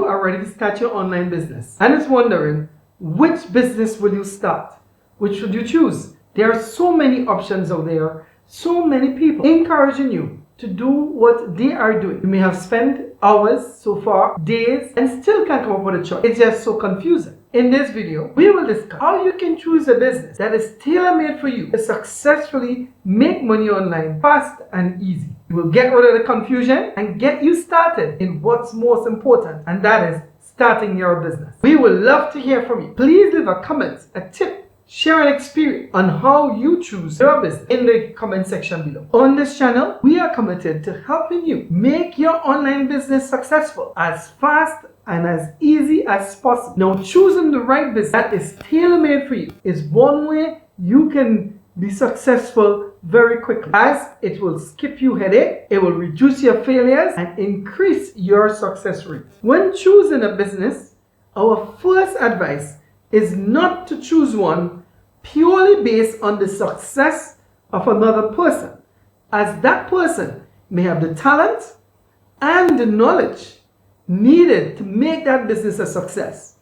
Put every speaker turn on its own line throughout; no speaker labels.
are ready to start your online business and is wondering which business will you start, which should you choose? There are so many options out there, so many people encouraging you to do what they are doing. You may have spent hours so far, days, and still can't come up with a choice. It's just so confusing. In this video, we will discuss how you can choose a business that is tailor-made for you to successfully make money online fast and easy. We will get rid of the confusion and get you started in what's most important, and that is starting your business. We would love to hear from you. Please leave a comment, a tip, share an experience on how you choose your business in the comment section below. On this channel, we are committed to helping you make your online business successful as fast and as easy as possible. Now, choosing the right business that is tailor-made for you is one way you can be successful very quickly, as it will skip you headache, it will reduce your failures and increase your success rate. When choosing a business, our first advice is not to choose one purely based on the success of another person, as that person may have the talent and the knowledge needed to make that business a success.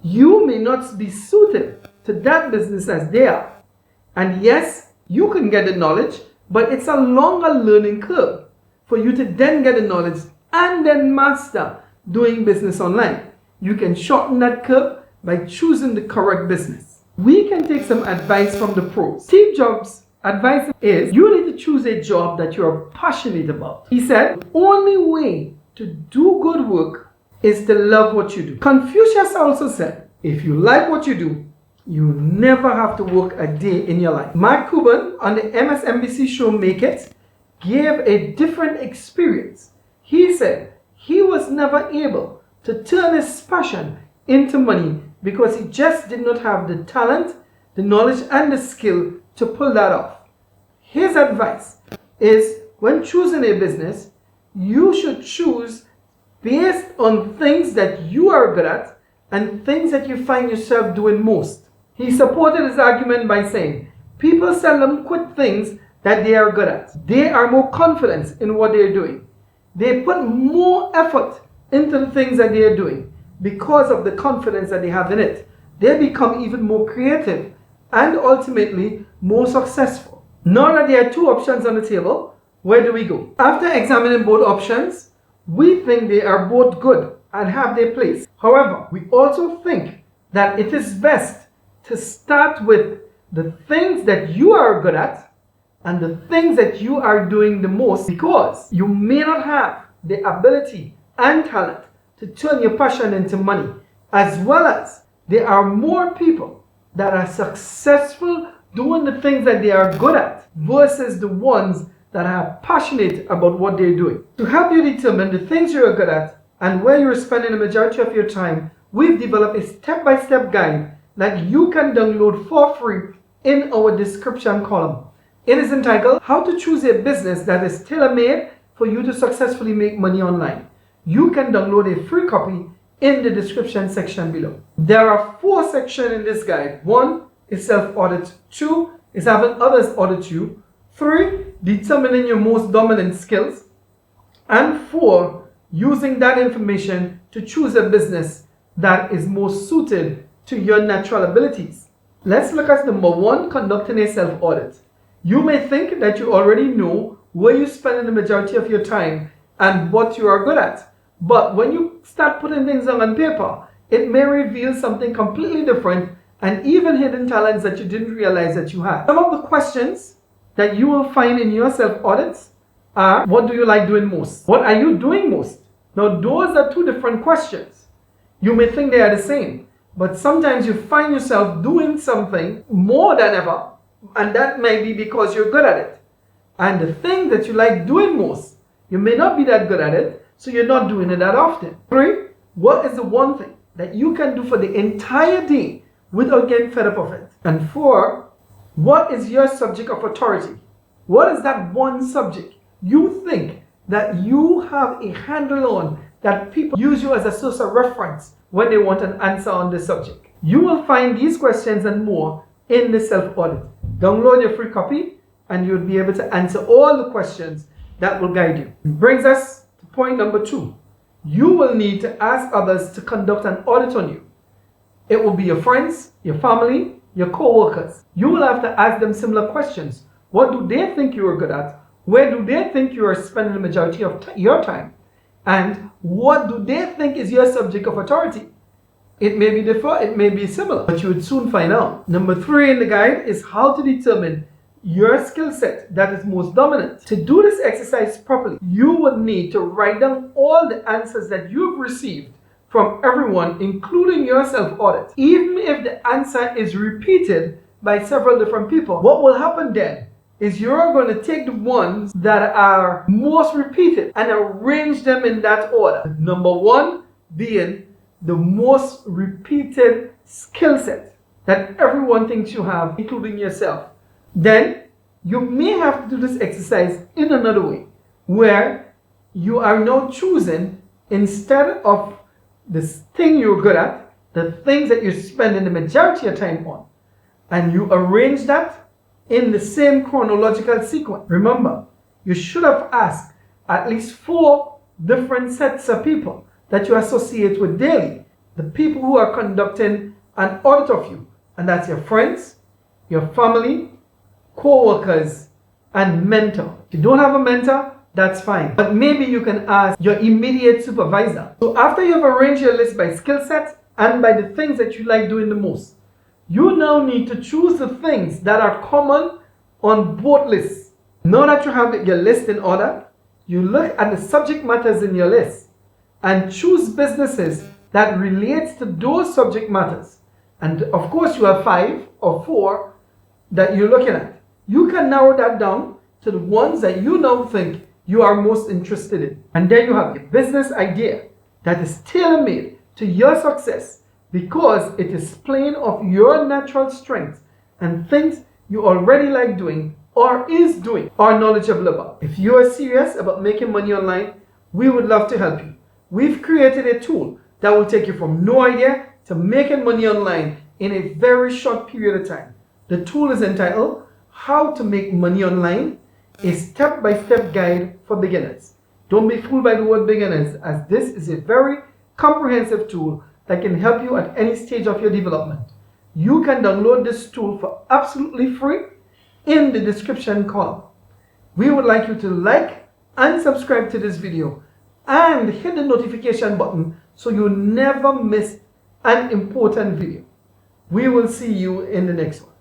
You may not be suited to that business as they are. And yes, you can get the knowledge, but it's a longer learning curve for you to then get the knowledge and then master doing business online. You can shorten that curve by choosing the correct business. We can take some advice from the pros. Steve Jobs' advice is you need to choose a job that you're passionate about. He said, the only way to do good work is to love what you do. Confucius also said, if you like what you do, you never have to work a day in your life. Mark Cuban on the MSNBC show Make It gave a different experience. He said he was never able to turn his passion into money because he just did not have the talent, the knowledge, and the skill to pull that off. His advice is when choosing a business, you should choose based on things that you are good at and things that you find yourself doing most. He supported his argument by saying, people seldom quit things that they are good at. They are more confident in what they are doing. They put more effort into the things that they are doing because of the confidence that they have in it. They become even more creative and ultimately more successful. Now that there are two options on the table, where do we go? After examining both options, we think they are both good and have their place. However, we also think that it is best to start with the things that you are good at and the things that you are doing the most, because you may not have the ability and talent to turn your passion into money, as well as there are more people that are successful doing the things that they are good at versus the ones that are passionate about what they're doing. To help you determine the things you're good at and where you're spending the majority of your time, we've developed a step-by-step guide that you can download for free in our description column. It is entitled, How to Choose a Business That is Tailor-Made for You to Successfully Make Money Online. You can download a free copy in the description section below. There are 4 sections in this guide. 1 is self-audit. 2 is having others audit you. 3, determining your most dominant skills. And 4, using that information to choose a business that is most suited to your natural abilities. Let's look at number 1, conducting a self-audit. You may think that you already know where you spend the majority of your time and what you are good at. But when you start putting things down on paper, it may reveal something completely different and even hidden talents that you didn't realize that you had. Some of the questions that you will find in your self-audits are, what do you like doing most? What are you doing most? Now, those are 2 different questions. You may think they are the same, but sometimes you find yourself doing something more than ever, and that may be because you're good at it. And the thing that you like doing most, you may not be that good at it, so you're not doing it that often. 3, what is the one thing that you can do for the entire day without getting fed up of it? And 4, what is your subject of authority? What is that one subject you think that you have a handle on, that people use you as a source of reference when they want an answer on this subject? You will find these questions and more in the self-audit. Download your free copy and you'll be able to answer all the questions that will guide you. It brings us to point number 2. you will need to ask others to conduct an audit on you. It will be your friends, your family, your co-workers. You will have to ask them similar questions. What do they think you are good at? Where do they think you are spending the majority of your time? And what do they think is your subject of authority? It may be different, it may be similar, but you would soon find out. Number 3 in the guide is how to determine your skill set that is most dominant. To do this exercise properly, you would need to write down all the answers that you've received from everyone, including your self-audit. Even if the answer is repeated by several different people, what will happen then is you're going to take the ones that are most repeated and arrange them in that order. Number 1 being the most repeated skill set that everyone thinks you have, including yourself. Then you may have to do this exercise in another way, where you are now choosing, instead of this thing you're good at, the things that you're spending the majority of time on, and you arrange that in the same chronological sequence. Remember, you should have asked at least 4 different sets of people that you associate with daily, the people who are conducting an audit of you, and that's your friends, your family, co-workers, and mentor. If you don't have a mentor, that's fine, but maybe you can ask your immediate supervisor. So after you've arranged your list by skill set and by the things that you like doing the most, you now need to choose the things that are common on both lists. Now that you have your list in order, you look at the subject matters in your list and choose businesses that relate to those subject matters. And of course you have 5 or 4 that you're looking at. You can narrow that down to the ones that you now think you are most interested in. And then you have your business idea that is tailor-made to your success because it is playing off your natural strengths and things you already like doing or is doing or knowledgeable about. If you are serious about making money online, we would love to help you. We've created a tool that will take you from no idea to making money online in a very short period of time. The tool is entitled How to Make Money Online, a step-by-step guide for beginners. Don't be fooled by the word beginners, as this is a very comprehensive tool that can help you at any stage of your development. You can download this tool for absolutely free in the description column. We would like you to like and subscribe to this video and hit the notification button so you never miss an important video. We will see you in the next one.